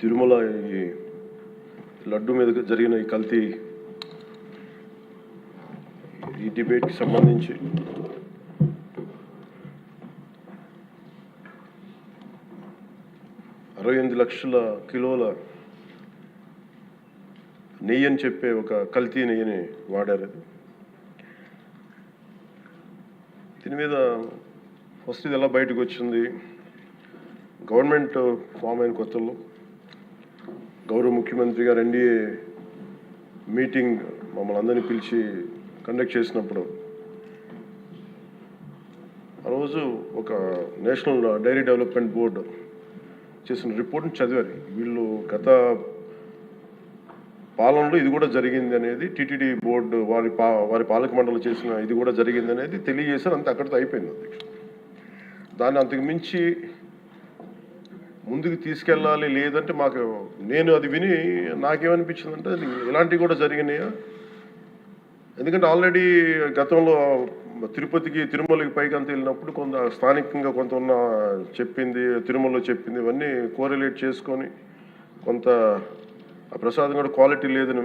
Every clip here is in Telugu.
తిరుమల ఈ లడ్డు మీద జరిగిన ఈ కల్తీ ఈ డిబేట్కి సంబంధించి $68 లక్షల కిలోల నెయ్యి అని చెప్పే ఒక కల్తీ నెయ్యిని వాడారు. దీని మీద ఫస్ట్ ఇది ఎలా బయటకు వచ్చింది? గవర్నమెంట్ ఫామ్ అయిన కొత్తలో గౌరవ ముఖ్యమంత్రి గారు ఎన్డీఏ మీటింగ్ మమ్మల్ని అందరినీ పిలిచి కండక్ట్ చేసినప్పుడు ఆ రోజు ఒక నేషనల్ డైరీ డెవలప్మెంట్ బోర్డు చేసిన రిపోర్ట్ని చదివారు. వీళ్ళు గత పాలనలో ఇది కూడా జరిగింది అనేది టీటీడీ బోర్డు వారి పాలక మండలి చేసిన ఇది కూడా జరిగింది అనేది తెలియజేశారు. అంతే, అక్కడితో అయిపోయింది అధ్యక్ష. దాన్ని అంతకు మించి ముందుకు తీసుకెళ్ళాలి. లేదంటే నేను అది విని నాకేమనిపించిందంటే ఇలాంటివి కూడా జరిగినాయా? ఎందుకంటే ఆల్రెడీ గతంలో తిరుపతికి తిరుమలకి పైకి అంత వెళ్ళినప్పుడు కొంత స్థానికంగా కొంత ఉన్న చెప్పింది, తిరుమలలో చెప్పింది ఇవన్నీ కోరిలేట్ చేసుకొని కొంత ఆ ప్రసాదం కూడా క్వాలిటీ లేదని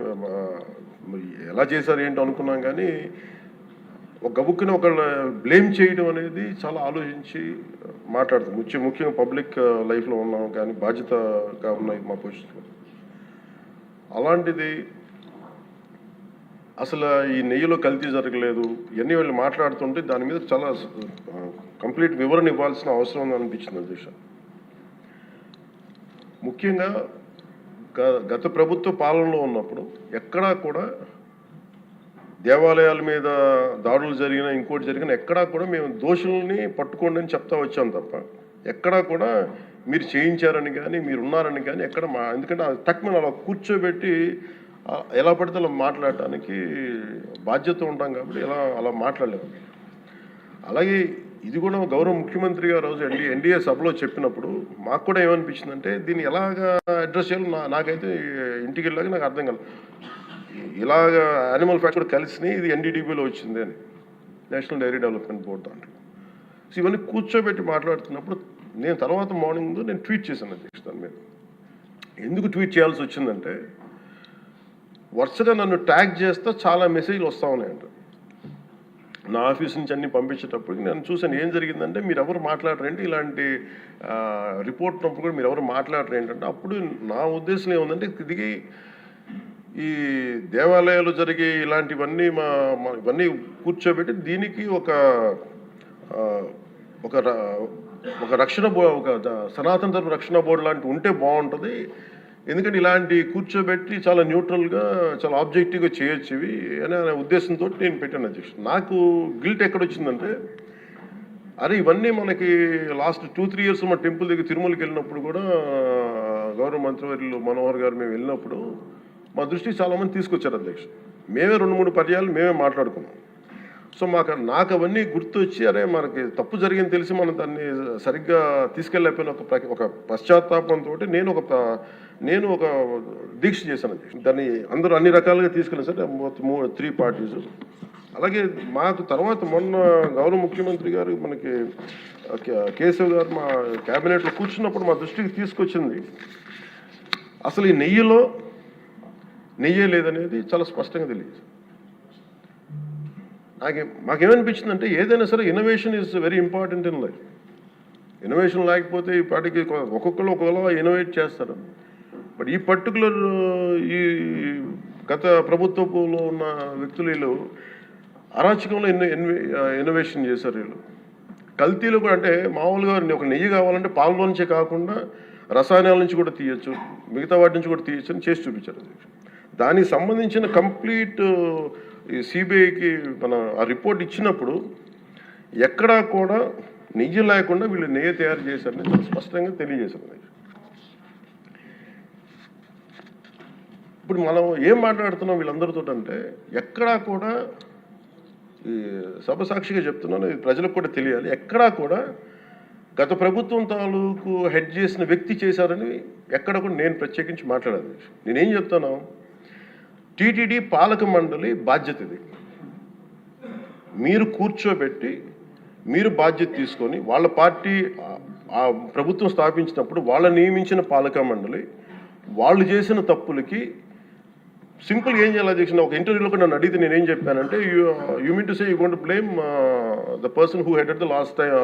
ఎలా చేశారు ఏంటో అనుకున్నాం. కానీ ఒక గబుక్కుని ఒకళ్ళ బ్లేమ్ చేయడం అనేది చాలా ఆలోచించి మాట్లాడతాం. ముఖ్యంగా పబ్లిక్ లైఫ్లో ఉన్నాం కానీ బాధ్యతగా ఉన్నాయి మా పొజిషన్. అలాంటిది అసలు ఈ నెయ్యిలో కల్తీ జరగలేదు ఇవన్నీ వాళ్ళు మాట్లాడుతుంటే దాని మీద చాలా కంప్లీట్ వివరణ ఇవ్వాల్సిన అవసరం ఉందని అనిపించింది అధ్యక్ష. ముఖ్యంగా గత ప్రభుత్వ పాలనలో ఉన్నప్పుడు ఎక్కడా కూడా దేవాలయాల మీద దాడులు జరిగినా ఇంకోటి జరిగినా ఎక్కడా కూడా మేము దోషుల్ని పట్టుకోండి అని చెప్తా వచ్చాం తప్ప ఎక్కడా కూడా మీరు చేయించారని కానీ మీరు ఉన్నారని కానీ ఎక్కడ ఎందుకంటే తక్కువ అలా కూర్చోబెట్టి ఎలా పడితే అలా మాట్లాడటానికి బాధ్యత ఉంటాం కాబట్టి అలా మాట్లాడలేము. అలాగే ఇది కూడా గౌరవ ముఖ్యమంత్రి గారు రోజు ఎన్డీఏ సభలో చెప్పినప్పుడు మాకు కూడా ఏమనిపించిందంటే దీన్ని ఎలాగా అడ్రస్ చేయాలో నాకైతే ఇంటికి వెళ్ళాక నాకు అర్థం కాదు. ఇలాగ యానిమల్ ఫ్యాక్ట్ కూడా కలిసి ఇది ఎన్డీడీబీలో వచ్చింది అని నేషనల్ డైరీ డెవలప్మెంట్ బోర్డు దాంట్లో. సో ఇవన్నీ కూర్చోబెట్టి మాట్లాడుతున్నప్పుడు నేను తర్వాత మార్నింగ్ నేను ట్వీట్ చేశాను అధ్యక్ష. దాని మీద ఎందుకు ట్వీట్ చేయాల్సి వచ్చిందంటే వరుసగా నన్ను ట్యాగ్ చేస్తే చాలా మెసేజ్లు వస్తూ ఉన్నాయంట. నా ఆఫీస్ నుంచి అన్ని పంపించేటప్పటికి నేను చూసాను ఏం జరిగిందంటే మీరు ఎవరు మాట్లాడరేంటి, ఇలాంటి రిపోర్ట్ ఉన్నప్పుడు కూడా మీరు ఎవరు మాట్లాడరు ఏంటంటే అప్పుడు నా ఉద్దేశం ఏముందంటే ఇది ఈ దేవాలయాలు జరిగే ఇలాంటివన్నీ ఇవన్నీ కూర్చోబెట్టి దీనికి ఒక రక్షణ ఒక సనాతన ధర్మ రక్షణ బోర్డు లాంటి ఉంటే బాగుంటుంది. ఎందుకంటే ఇలాంటి కూర్చోబెట్టి చాలా న్యూట్రల్గా చాలా ఆబ్జెక్టివ్గా చేయొచ్చు ఇవి అనే ఉద్దేశంతో నేను పెట్టాను అధ్యక్ష. నాకు గిల్ట్ ఎక్కడొచ్చిందంటే అరే ఇవన్నీ మనకి లాస్ట్ 2-3 ఇయర్స్ మా టెంపుల్ దగ్గర తిరుమలకి వెళ్ళినప్పుడు కూడా గౌరవ మంత్రివర్యులు మనోహర్ గారు మేము వెళ్ళినప్పుడు మా దృష్టికి చాలామంది తీసుకొచ్చారు అధ్యక్ష. మేమే 2-3 పర్యాలు మేమే మాట్లాడుకున్నాం. సో నాకు అవన్నీ గుర్తొచ్చి అరే మనకి తప్పు జరిగింది తెలిసి మనం దాన్ని సరిగ్గా తీసుకెళ్ళకపోయిన ఒక పశ్చాత్తాపంతో నేను ఒక దీక్ష చేశాను అధ్యక్ష. దాన్ని అందరూ అన్ని రకాలుగా తీసుకెళ్ళాను సార్ 3 పార్టీస్. అలాగే మాకు తర్వాత మొన్న గౌరవ ముఖ్యమంత్రి గారు మనకి కేశవ్ గారు మా క్యాబినెట్లో కూర్చున్నప్పుడు మా దృష్టికి తీసుకొచ్చింది అసలు ఈ నెయ్యిలో నెయ్యే లేదనేది చాలా స్పష్టంగా తెలియదు. మాకేమనిపించిందంటే ఏదైనా సరే innovation is very important in life. Innovation లేకపోతే ఈ పాటికి ఒక్కొక్కరు ఒకలా ఇన్నోవేట్ చేస్తారు. బట్ ఈ పర్టికులర్ ఈ గత ప్రభుత్వంలో ఉన్న వ్యక్తులు వీళ్ళు అరాచకంలో ఇన్నోవేషన్ చేశారు. వీళ్ళు కల్తీలు కూడా అంటే మామూలుగా ఒక నెయ్యి కావాలంటే పాలలో నుంచే కాకుండా రసాయనాల నుంచి కూడా తీయచ్చు, మిగతా వాటి నుంచి కూడా తీయచ్చు అని చేసి చూపించారు. దానికి సంబంధించిన కంప్లీట్ ఈ సిబిఐకి ఆ రిపోర్ట్ ఇచ్చినప్పుడు ఎక్కడా కూడా నెయ్యి లేకుండా వీళ్ళు నెయ్యి తయారు చేశారని చాలా స్పష్టంగా తెలియజేశారు. ఇప్పుడు మనం ఏం మాట్లాడుతున్నాం వీళ్ళందరితో అంటే ఎక్కడా కూడా ఈ సభ సాక్షిగా చెప్తున్నాను, ఇది ప్రజలకు కూడా తెలియాలి, ఎక్కడా కూడా గత ప్రభుత్వం తాలూకు హెడ్ చేసిన వ్యక్తి చేశారని ఎక్కడ కూడా నేను ప్రత్యేకించి మాట్లాడాలి. నేనేం చెప్తాను, టీటీడీ పాలక మండలి బాధ్యత ఇది. మీరు కూర్చోబెట్టి మీరు బాధ్యత తీసుకొని వాళ్ళ పార్టీ ఆ ప్రభుత్వం స్థాపించినప్పుడు వాళ్ళ నియమించిన పాలక మండలి వాళ్ళు చేసిన తప్పులకి సింపుల్గా ఏం చేయాలి అధ్యక్ష? ఒక ఇంటర్వ్యూలో కూడా నన్ను అడిగితే నేనేం చెప్పానంటే, you mean to say you going to blame the person who headed the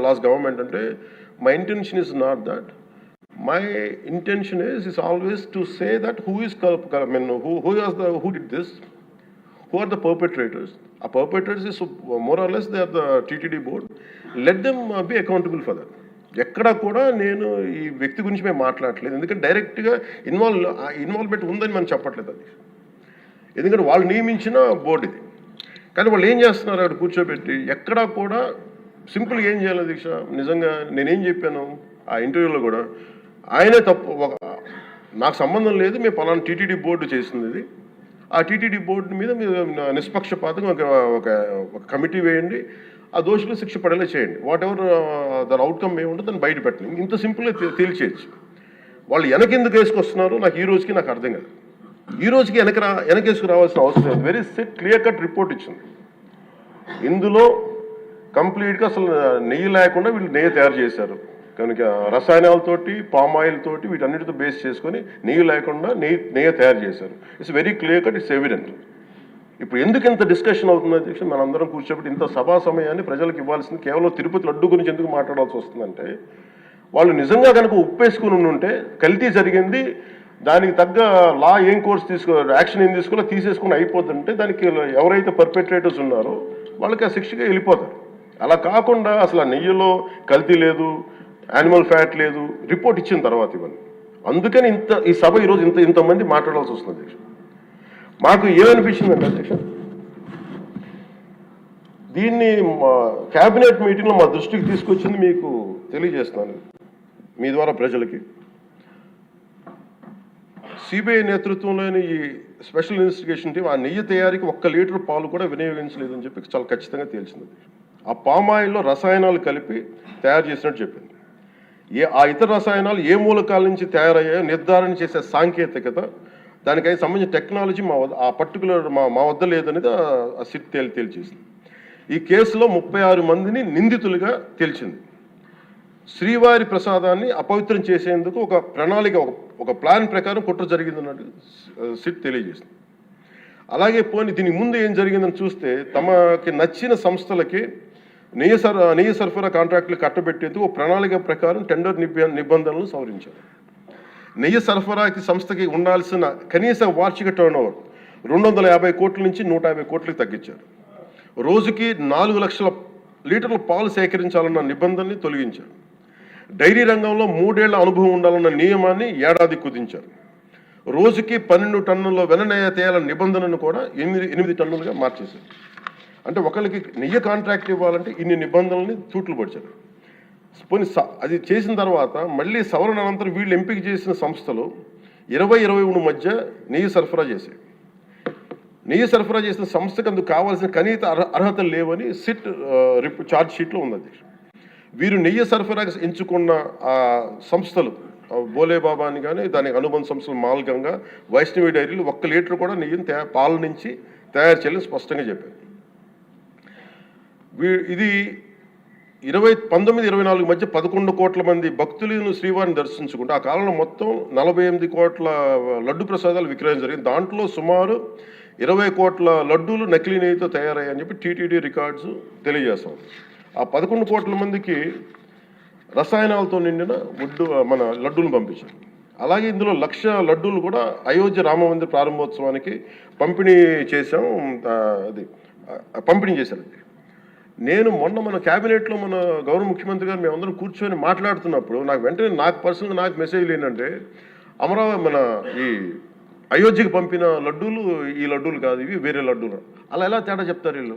last government అంటే, my intention is not that. My intention is always to say that who did this, who are the perpetrators. A perpetrators is more or less they are the TTD board. Let them be accountable for that. ఎక్కడా కూడా నేను ఈ వ్యక్తి గురించి మేము మాట్లాడట్లేదు, ఎందుకంటే డైరెక్ట్గా ఇన్వాల్వ్మెంట్ ఉందని మనం చెప్పట్లేదు అది, ఎందుకంటే వాళ్ళు నియమించిన బోర్డు ఇది. కానీ వాళ్ళు ఏం చేస్తున్నారు అక్కడ కూర్చోబెట్టి, ఎక్కడా కూడా సింపుల్గా ఏం చేయాలి దీక్ష? నిజంగా నేనేం చెప్పాను ఆ ఇంటర్వ్యూలో కూడా, ఆయనే తప్పు, నాకు సంబంధం లేదు, మేము పలానా టీటీడీ బోర్డు చేసింది ఇది, ఆ టీటీడీ బోర్డు మీద మీరు నిష్పక్షపాతంగా ఒక కమిటీ వేయండి, ఆ దోషులు శిక్ష పడేలా చేయండి, వాట్ ఎవర్ దాని అవుట్కమ్ ఏముంటుందో దాన్ని బయట పెట్టండి, ఇంత సింపుల్గా తేల్చేయచ్చు. వాళ్ళు వెనకెందుకు వేసుకొస్తున్నారు నాకు ఈ రోజుకి నాకు అర్థం కాదు. ఈ రోజుకి వెనకేసుకు రావాల్సిన అవసరం లేదు. వెరీ క్లియర్ కట్ రిపోర్ట్ ఇచ్చింది. ఇందులో కంప్లీట్గా అసలు నెయ్యి లేకుండా వీళ్ళు నెయ్యి తయారు చేశారు కనుక, రసాయనాలతోటి పామ్ ఆయిల్ తోటి వీటన్నిటితో బేస్ చేసుకొని నెయ్యి లేకుండా నెయ్యి తయారు చేశారు. It's very clear cut, it's evident. ఇప్పుడు ఎందుకు ఇంత డిస్కషన్ అవుతుంది అధ్యక్ష? మనందరం కూర్చోబెట్టి ఇంత సభా సమయాన్ని ప్రజలకు ఇవ్వాల్సింది కేవలం తిరుపతి లడ్డు గురించి ఎందుకు మాట్లాడాల్సి వస్తుందంటే, వాళ్ళు నిజంగా కనుక ఉప్పేసుకుని ఉంటే, కల్తీ జరిగింది, దానికి తగ్గ లా ఏం కోర్స్ యాక్షన్ ఏం తీసుకోవాలో తీసేసుకుని అయిపోతుంటే, దానికి ఎవరైతే పర్పెట్రేటర్స్ ఉన్నారో వాళ్ళకి ఆ శిక్షగా వెళ్ళిపోతారు. అలా కాకుండా అసలు ఆ నెయ్యిలో కల్తీ లేదు, యానిమల్ ఫ్యాట్ లేదు, రిపోర్ట్ ఇచ్చిన తర్వాత ఇవన్నీ. అందుకని ఈ సభ ఈరోజు ఇంతమంది మాట్లాడాల్సి వస్తుంది అధ్యక్ష. మాకు ఏమనిపించిందంటే అధ్యక్ష, దీన్ని క్యాబినెట్ మీటింగ్లో మా దృష్టికి తీసుకొచ్చింది మీకు తెలియజేస్తున్నాను మీ ద్వారా ప్రజలకి. సిబిఐ నేతృత్వంలోని ఈ స్పెషల్ ఇన్వెస్టిగేషన్ టీం ఆ నెయ్యి తయారీకి 1 లీటర్ పాలు కూడా వినియోగించలేదని చెప్పి చాలా ఖచ్చితంగా తేల్చింది. ఆ పామాయిల్లో రసాయనాలు కలిపి తయారు చేసినట్టు చెప్పింది. ఆ ఇతర రసాయనాలు ఏ మూలకాల నుంచి తయారయ్యాయో నిర్ధారణ చేసే సాంకేతికత, దానికై సంబంధించిన టెక్నాలజీ ఆ పర్టికులర్ మా వద్ద లేదనేది ఆ సిట్ తేల్చేసింది. ఈ కేసులో 36 మందిని నిందితులుగా తేల్చింది. శ్రీవారి ప్రసాదాన్ని అపవిత్రం చేసేందుకు ఒక ప్రణాళిక, ఒక ప్లాన్ ప్రకారం కుట్ర జరిగిందన్నట్టు సిట్ తెలియజేసింది. అలాగే దీనికి ముందు ఏం జరిగిందని చూస్తే, తమకి నచ్చిన సంస్థలకి నెయ్యి సరఫరా కాంట్రాక్టులు కట్టబెట్టేందుకు ఒక ప్రణాళిక ప్రకారం టెండర్ నిబంధనలను సవరించారు. నెయ్యి సరఫరాకి సంస్థకి ఉండాల్సిన కనీస వార్షిక టర్నోవర్ 250 కోట్ల నుంచి 150 కోట్లకు తగ్గించారు. రోజుకి 4 లక్షల లీటర్ల పాలు సేకరించాలన్న నిబంధనని తొలగించారు. డైరీ రంగంలో 3 ఏళ్ల అనుభవం ఉండాలన్న నియమాన్ని ఏడాది కుదించారు. రోజుకి 12 టన్నుల వెన్నెయ్య తేయాలన్న నిబంధనను కూడా 8 టన్నులుగా మార్చేశారు. అంటే ఒకరికి నెయ్యి కాంట్రాక్ట్ ఇవ్వాలంటే ఇన్ని నిబంధనల్ని తూట్లు పడిచారు. అది చేసిన తర్వాత మళ్ళీ సవరణ అనంతరం వీళ్ళు ఎంపిక చేసిన సంస్థలు 20-23 మధ్య నెయ్యి సరఫరా చేశాయి. నెయ్యి సరఫరా చేసిన సంస్థకు అందుకు కావాల్సిన కనీత అర్హతలు లేవని సిట్ ఛార్జ్ షీట్లో ఉంది. వీరు నెయ్యి సరఫరాకి ఎంచుకున్న సంస్థలు బోలేబాబా అని కానీ దానికి అనుబంధ సంస్థలు మాల్గంగా, వైష్ణవి డైరీలు 1 లీటర్ కూడా నెయ్యిని పాల నుంచి తయారు చేయాలని స్పష్టంగా చెప్పారు. ఇది 1924 మధ్య 11 కోట్ల మంది భక్తులను శ్రీవారిని దర్శించుకుంటే, ఆ కాలంలో మొత్తం 48 కోట్ల లడ్డు ప్రసాదాలు విక్రయం జరిగింది. దాంట్లో సుమారు 20 కోట్ల లడ్డూలు నకిలీ నెయ్యితో తయారయ్యాయని చెప్పి టీటీడీ రికార్డ్స్ తెలియజేస్తాం. ఆ 11 కోట్ల మందికి రసాయనాలతో నిండిన మన లడ్డూలను పంపించారు. అలాగే ఇందులో 1,00,000 లడ్డూలు కూడా అయోధ్య రామ మందిర ప్రారంభోత్సవానికి పంపిణీ చేశారు. నేను మొన్న మన క్యాబినెట్లో మన గౌరవ ముఖ్యమంత్రి గారు మేమందరం కూర్చొని మాట్లాడుతున్నప్పుడు నాకు పర్సనల్గా మెసేజ్లు ఏంటంటే, మన ఈ అయోధ్యకి పంపిన లడ్డూలు ఈ లడ్డూలు కాదు, ఇవి వేరే లడ్డూలు. అలా ఎలా తేడా చెప్తారు వీళ్ళు?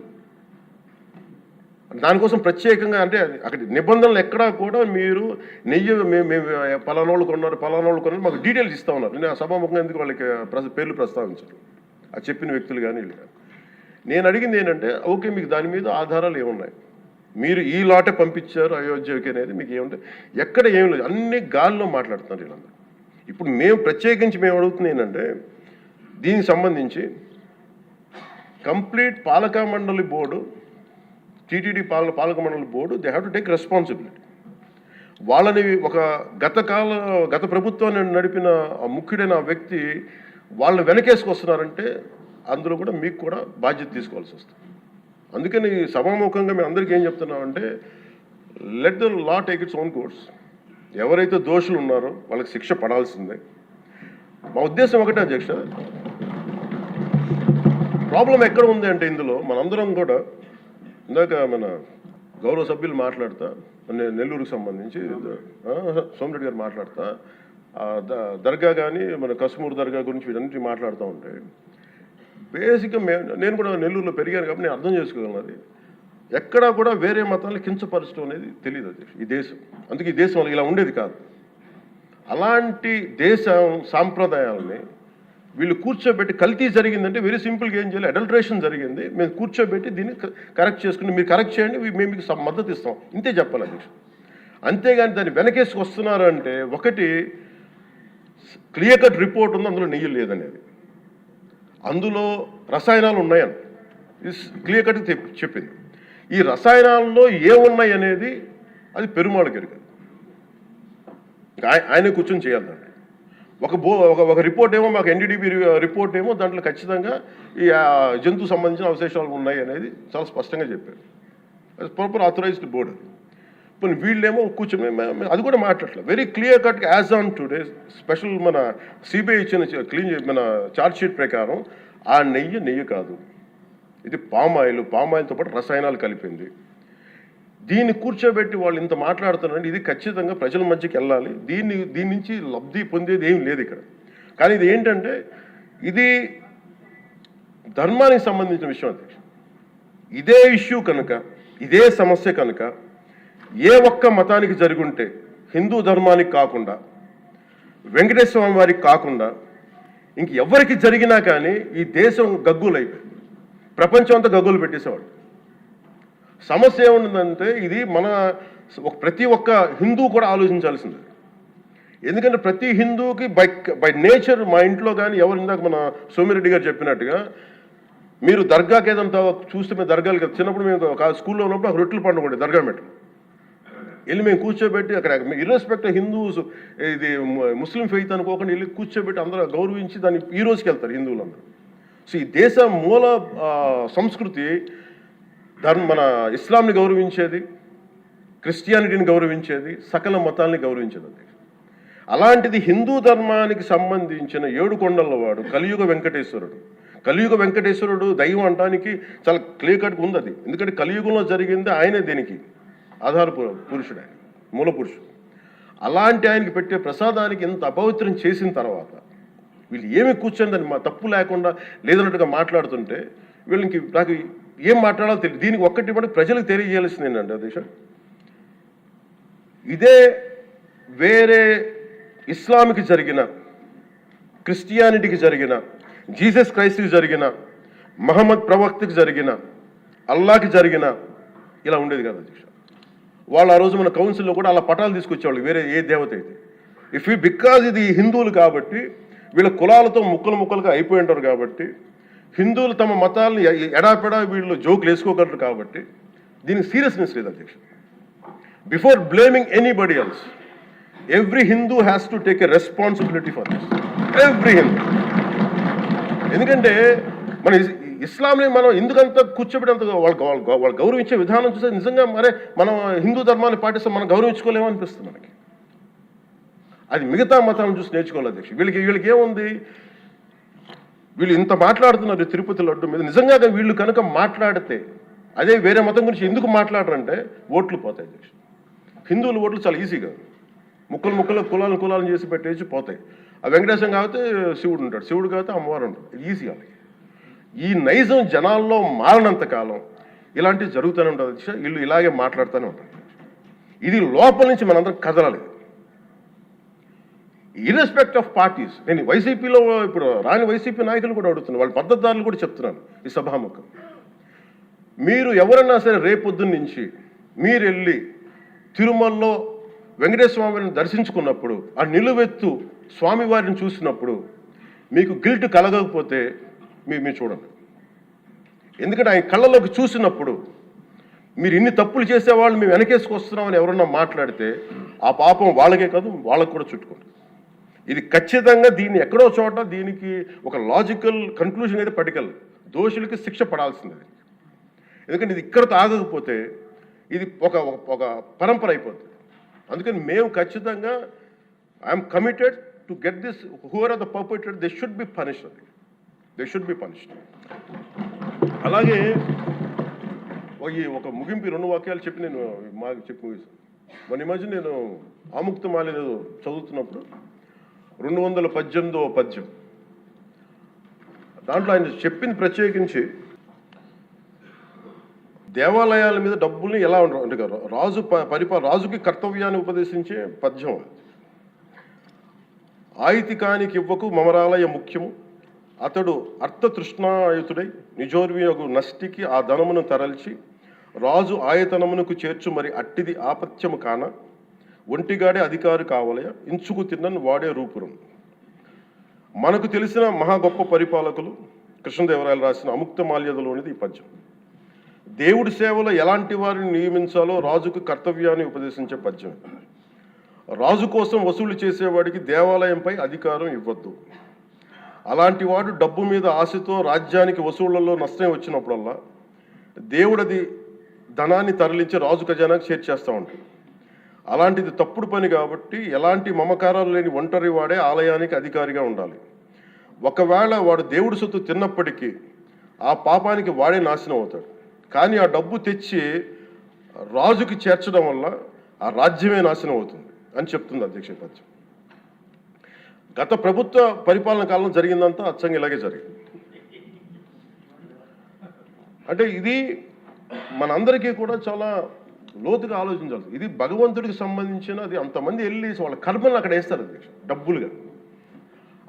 దానికోసం ప్రత్యేకంగా అంటే అక్కడ నిబంధనలు ఎక్కడా కూడా మీరు నెయ్యి మేము పలానోళ్ళు కొన్నారు మాకు డీటెయిల్స్ ఇస్తూ ఉన్నారు. నేను సభాముఖంగా ఎందుకు వాళ్ళకి పేర్లు ప్రస్తావించారు, అది చెప్పిన వ్యక్తులు కానీ వీళ్ళు కానీ. నేను అడిగింది ఏంటంటే, ఓకే మీకు దాని మీద ఆధారాలు ఏమున్నాయి, మీరు ఈ లాటే పంపించారు అయోధ్యకి అనేది మీకు ఏముంటాయి? ఎక్కడ ఏమి లేదు, అన్ని గాల్లో మాట్లాడుతున్నారు వీళ్ళందరూ. ఇప్పుడు మేము అడుగుతుంది ఏంటంటే, దీనికి సంబంధించి కంప్లీట్ పాలక మండలి బోర్డు, టీటీడీ పాలక మండలి board, they have to take responsibility. వాళ్ళని ఒక గత ప్రభుత్వాన్ని నడిపిన ఆ ముఖ్యుడైన ఆ వ్యక్తి వాళ్ళని వెనకేసుకొస్తున్నారంటే అందులో కూడా మీకు కూడా బాధ్యత తీసుకోవాల్సి వస్తుంది. అందుకని సభాముఖంగా మేము అందరికీ ఏం చెప్తున్నామంటే, let the law take its own course. ఎవరైతే దోషులు ఉన్నారో వాళ్ళకి శిక్ష పడాల్సిందే. మా ఉద్దేశం ఒకటే అధ్యక్ష, ప్రాబ్లం ఎక్కడ ఉంది అంటే ఇందులో మనందరం కూడా, ఇందాక మన గౌరవ సభ్యులు మాట్లాడతా, నెల్లూరుకు సంబంధించి సోమిరెడ్డి గారు మాట్లాడతా దర్గా కానీ మన కస్మూర్ దర్గా గురించి వీటన్నిటి మాట్లాడుతూ ఉంటే, బేసిక్గా నేను కూడా నెల్లూరులో పెరిగాను కాబట్టి నేను అర్థం చేసుకోగలను. అది ఎక్కడా కూడా వేరే మతాలను కించపరచడం అనేది తెలియదు అధ్యక్ష ఈ దేశం. అందుకే ఈ దేశం ఇలా ఉండేది కాదు. అలాంటి దేశం సాంప్రదాయాలని వీళ్ళు కూర్చోబెట్టి, కల్తీ జరిగిందంటే వెరీ సింపుల్గా ఏం చేయాలి, అడల్ట్రేషన్ జరిగింది, మేము కూర్చోబెట్టి దీన్ని కరెక్ట్ చేసుకుని మీరు కరెక్ట్ చేయండి, మేము మీకు మద్దతు ఇస్తాం, ఇంతే చెప్పాలి అధ్యక్ష. అంతేగాని దాన్ని వెనకేసుకు వస్తున్నారు అంటే, ఒకటి క్లియర్ కట్ రిపోర్ట్ ఉంది, అందులో నెయ్యి లేదనేది, అందులో రసాయనాలు ఉన్నాయని క్లియర్ కట్ చెప్పింది. ఈ రసాయనాల్లో ఏమున్నాయి అనేది అది పెరుమాళకి ఎరుక, ఆయనే కూర్చొని చేయాలండి. ఒక రిపోర్ట్ ఏమో మాకు ఎన్డీడీబీ రిపోర్ట్ ఏమో దాంట్లో ఖచ్చితంగా ఈ జంతు సంబంధించిన అవశేషాలు ఉన్నాయి అనేది చాలా స్పష్టంగా చెప్పారు. Proper authorised board. ఇప్పుడు వీళ్ళేమో కూర్చొని అది కూడా మాట్లాడలేదు. Very clear cut as on today special మన సిబిఐ ఇచ్చిన మన ఛార్జ్ షీట్ ప్రకారం ఆ నెయ్యి కాదు, ఇది పామాయిల్తో పాటు రసాయనాలు కలిపింది. దీన్ని కూర్చోబెట్టి వాళ్ళు ఇంత మాట్లాడుతున్నారంటే ఇది ఖచ్చితంగా ప్రజల మధ్యకి వెళ్ళాలి. దీని నుంచి లబ్ధి పొందేది ఏం లేదు ఇక్కడ. కానీ ఇది ఏంటంటే, ఇది ధర్మానికి సంబంధించిన విషయం అధ్యక్ష. ఇదే ఇష్యూ కనుక, ఇదే సమస్య కనుక ఏ ఒక్క మతానికి జరుగుంటే, హిందూ ధర్మానికి కాకుండా, వెంకటేశ్వర స్వామి వారికి కాకుండా ఇంకెవరికి జరిగినా కానీ ఈ దేశం గగ్గులైపోయింది, ప్రపంచం అంతా గగ్గులు పెట్టేసేవాడు. సమస్య ఏముందంటే, ఇది ప్రతి ఒక్క హిందూ కూడా ఆలోచించాల్సింది. ఎందుకంటే ప్రతి హిందూకి బై నేచర్, మా ఇంట్లో కానీ ఎవరు, ఇందాక మన సోమిరెడ్డి గారు చెప్పినట్టుగా, మీరు దర్గాకి ఏదంతా చూస్తే మేము దర్గాలు చిన్నప్పుడు మేము స్కూల్లో ఉన్నప్పుడు అక్కడ రొట్టెలు పండుగ దర్గా మెట్లు వెళ్ళి మేము కూర్చోబెట్టి అక్కడ ఇర్రెస్పెక్ట్ హిందూస్, ఇది ముస్లిం ఫెయిత్ అనుకోకుండా వెళ్ళి కూర్చోబెట్టి అందరూ గౌరవించి దాన్ని ఈ రోజుకి వెళ్తారు హిందువులందరూ. సో ఈ దేశ మూల సంస్కృతి మన ఇస్లాంని గౌరవించేది, క్రిస్టియానిటీని గౌరవించేది, సకల మతాల్ని గౌరవించేది. అలాంటిది హిందూ ధర్మానికి సంబంధించిన 7 కొండల వాడు కలియుగ వెంకటేశ్వరుడు దైవం అనడానికి చాలా క్లియర్ కట్గా ఉంది అది. ఎందుకంటే కలియుగంలో జరిగింది ఆయనే, దీనికి ఆధార పురుషుడు, ఆయన మూల పురుషుడు. అలాంటి ఆయనకి పెట్టే ప్రసాదానికి ఇంత అపవిత్రం చేసిన తర్వాత వీళ్ళు ఏమి కూర్చొని దాన్ని తప్పు లేకుండా లేదన్నట్టుగా మాట్లాడుతుంటే వీళ్ళకి నాకు ఏం మాట్లాడాలో తెలియదు. దీనికి ఒక్కటి కూడా ప్రజలకు తెలియజేయాల్సింది ఏంటంటే అధ్యక్ష, ఇదే వేరే ఇస్లాంకి జరిగిన, క్రిస్టియానిటీకి జరిగిన, జీసస్ క్రైస్ట్కి జరిగిన, మహమ్మద్ ప్రవక్తకి జరిగిన, అల్లాకి జరిగిన ఇలా ఉండేది కదా అధ్యక్ష. వాళ్ళు ఆ రోజు మన కౌన్సిల్లో కూడా అలా పటాలు తీసుకొచ్చేవాళ్ళు, వేరే ఏ దేవత అయితే. బికాజ్ ఇది హిందువులు కాబట్టి, వీళ్ళ కులాలతో ముక్కలుగా అయిపోయి ఉంటారు కాబట్టి, హిందువులు తమ మతాలను ఎడాపెడా వీళ్ళు జోకులు వేసుకోగలరు కాబట్టి దీనికి సీరియస్నెస్ లేదు అధ్యక్ష. Before blaming anybody else, every Hindu has to take a responsibility for this, every Hindu. ఎందుకంటే మన ఇస్లాంని మనం ఎందుకంత కూర్చోబెట్టేంత వాళ్ళు గౌరవించే విధానం చూస్తే నిజంగా మనం హిందూ ధర్మాన్ని పాటిస్తే మనం గౌరవించుకోలేమో అనిపిస్తుంది మనకి. అది మిగతా మతాలను చూసి నేర్చుకోవాలి అధ్యక్ష. వీళ్ళకి ఏముంది, వీళ్ళు ఇంత మాట్లాడుతున్నారు తిరుపతి లడ్డు మీద. నిజంగా వీళ్ళు కనుక మాట్లాడితే, అదే వేరే మతం గురించి ఎందుకు మాట్లాడరంటే ఓట్లు పోతాయి అధ్యక్ష. హిందువుల ఓట్లు చాలా ఈజీగా ముక్కలు కులాలను చేసి పెట్టేసి పోతాయి. ఆ వెంకటేశ్వరం కాబట్టి శివుడు ఉంటాడు, శివుడు కాబట్టి అమ్మవారు ఉంటాడు, ఈజీ వాళ్ళకి. ఈ నైజం జనాల్లో మారినంత కాలం ఇలాంటివి జరుగుతూనే ఉంటుంది అధ్యక్ష. వీళ్ళు ఇలాగే మాట్లాడుతూనే ఉంటారు. ఇది లోపల నుంచి మనందరం కదలాలి, ఇర్రెస్పెక్ట్ ఆఫ్ పార్టీస్. నేను వైసీపీలో ఇప్పుడు రాని వైసీపీ నాయకులు కూడా అడుగుతున్నాను, వాళ్ళ పద్ధతిదారులు కూడా చెప్తున్నాను ఈ సభాముఖం. మీరు ఎవరన్నా సరే రేపొద్దున్న నుంచి మీరు వెళ్ళి తిరుమలలో వెంకటేశ్వర స్వామిని దర్శించుకున్నప్పుడు, ఆ నిలువెత్తు స్వామివారిని చూసినప్పుడు మీకు గిల్ట్ కలగకపోతే మీరు చూడండి. ఎందుకంటే ఆయన కళ్ళలోకి చూసినప్పుడు మీరు ఇన్ని తప్పులు చేసేవాళ్ళు మేము వెనకేసుకొస్తున్నామని ఎవరన్నా మాట్లాడితే ఆ పాపం వాళ్ళకే కాదు వాళ్ళకు కూడా చుట్టుకుంటుంది. ఇది ఖచ్చితంగా దీన్ని ఎక్కడో చోట దీనికి ఒక లాజికల్ కన్క్లూజన్ అయితే పట్టుకెళ్ళదు. దోషులకి శిక్ష పడాల్సింది. ఎందుకంటే ఇది ఇక్కడతో ఆగకపోతే ఇది ఒక ఒక పరంపర అయిపోతుంది. అందుకని మేము ఖచ్చితంగా I'm committed to get this who are are the perpetrator, they should be punished. They should be punished. అలాగే ఈ ఒక ముగింపు 2 వాక్యాలు చెప్పి నేను మాకు చెప్పి ముగిస్తాను. మొన్న మధ్య నేను ఆముక్తమాల్యద చదువుతున్నప్పుడు 218వ పద్యం దాంట్లో ఆయన చెప్పింది ప్రత్యేకించి దేవాలయాల మీద డబ్బుల్ని ఎలా ఉండరు అంటే రాజుకి కర్తవ్యాన్ని ఉపదేశించే పద్యం. ఆయితికానికి ఇవ్వకు మమరాలయ ముఖ్యము, అతడు అర్థతృష్ణాయుతుడై నిజోర్వియగు నష్టికి ఆ ధనమును తరల్చి రాజు ఆయతనమునకు చేర్చు మరి అట్టిది ఆపత్యము కాన, ఒంటిగాడే అధికారి కావలయ ఇంచుకు తిన్నను వాడే రూపురం. మనకు తెలిసిన మహా గొప్ప పరిపాలకులు కృష్ణదేవరాయలు రాసిన అముక్తమాల్యదలోనిది ఈ పద్యం. దేవుడి సేవలో ఎలాంటి వారిని నియమించాలో రాజుకు కర్తవ్యాన్ని ఉపదేశించే పద్యం. రాజు కోసం వసూలు చేసేవాడికి దేవాలయంపై అధికారం ఇవ్వద్దు. అలాంటి వాడు డబ్బు మీద ఆశతో రాజ్యానికి వసూళ్లలో నష్టం వచ్చినప్పుడల్లా దేవుడది ధనాన్ని తరలించి రాజు ఖజానాకు చేర్చేస్తూ ఉంటాడు. అలాంటిది తప్పుడు పని కాబట్టి ఎలాంటి మమకారాలు లేని ఒంటరి వాడే ఆలయానికి అధికారిగా ఉండాలి. ఒకవేళ వాడు దేవుడి సొత్తు తిన్నప్పటికీ ఆ పాపానికి వాడే నాశనం అవుతాడు. కానీ ఆ డబ్బు తెచ్చి రాజుకి చేర్చడం వల్ల ఆ రాజ్యమే నాశనం అవుతుంది అని చెప్తుంది అధ్యక్ష పద్యం. గత ప్రభుత్వ పరిపాలన కాలంలో జరిగిందంతా అచ్చంగా ఇలాగే జరిగింది. అంటే ఇది మనందరికీ కూడా చాలా లోతుగా ఆలోచించాలి. ఇది భగవంతుడికి సంబంధించిన అది. అంతమంది వెళ్ళి వాళ్ళ కర్మని అక్కడ వేస్తారు అధ్యక్ష డబ్బులుగా.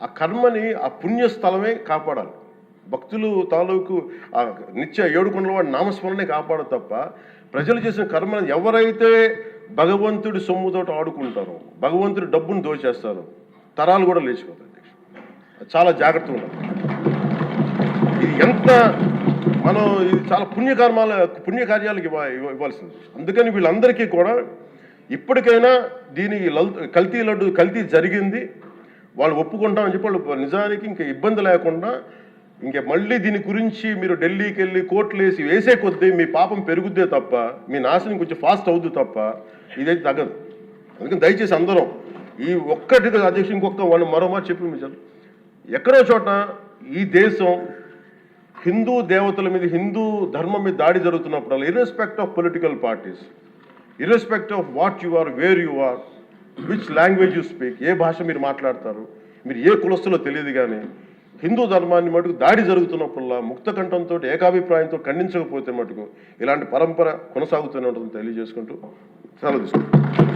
ఆ కర్మని ఆ పుణ్యస్థలమే కాపాడాలి. భక్తులు తాలూకు ఆ నిత్య 7 కొండల వాడి నామస్మరణే కాపాడు తప్ప ప్రజలు చేసిన కర్మను ఎవరైతే భగవంతుడి సొమ్ముతోటి ఆడుకుంటారో, భగవంతుడి డబ్బును దోచేస్తారో తరాలు కూడా లేచిపోతాయి అధ్యక్ష. చాలా జాగ్రత్తగా ఉండాలి. ఇది ఎంత మనం ఇది చాలా పుణ్యకార్యాలకు ఇవ్వాల్సింది. అందుకని వీళ్ళందరికీ కూడా ఇప్పటికైనా దీని కల్తీ జరిగింది వాళ్ళు ఒప్పుకుంటామని చెప్పి వాళ్ళు నిజానికి ఇంకా ఇబ్బంది లేకుండా ఇంక మళ్ళీ దీని గురించి మీరు ఢిల్లీకి వెళ్ళి కోర్టులు వేసే కొద్దీ మీ పాపం పెరుగుద్దే తప్ప మీ నాశనం కొంచెం ఫాస్ట్ అవుద్ది తప్ప ఇదైతే తగ్గదు. అందుకని దయచేసి అందరం ఈ ఒక్కటి అధ్యక్ష ఇంకొక మరో మాట చెప్పి మీరు ఎక్కడో చోట ఈ దేశం హిందూ దేవతల మీద హిందూ ధర్మం మీద దాడి జరుగుతున్నప్పుడు irrespective of political parties, irrespective of what you are, where you are, which language you speak, ఏ భాష మీరు మాట్లాడతారు, మీరు ఏ కులస్తులో తెలియదు, కానీ హిందూ ధర్మాన్ని మటుకు దాడి జరుగుతున్నప్పుడల్లా ముక్త కంఠంతో ఏకాభిప్రాయంతో ఖండించకపోతే మటుకు ఇలాంటి పరంపర కొనసాగుతూనే ఉంటుందని తెలియజేసుకుంటూ సెలవు తీసుకుంటాం.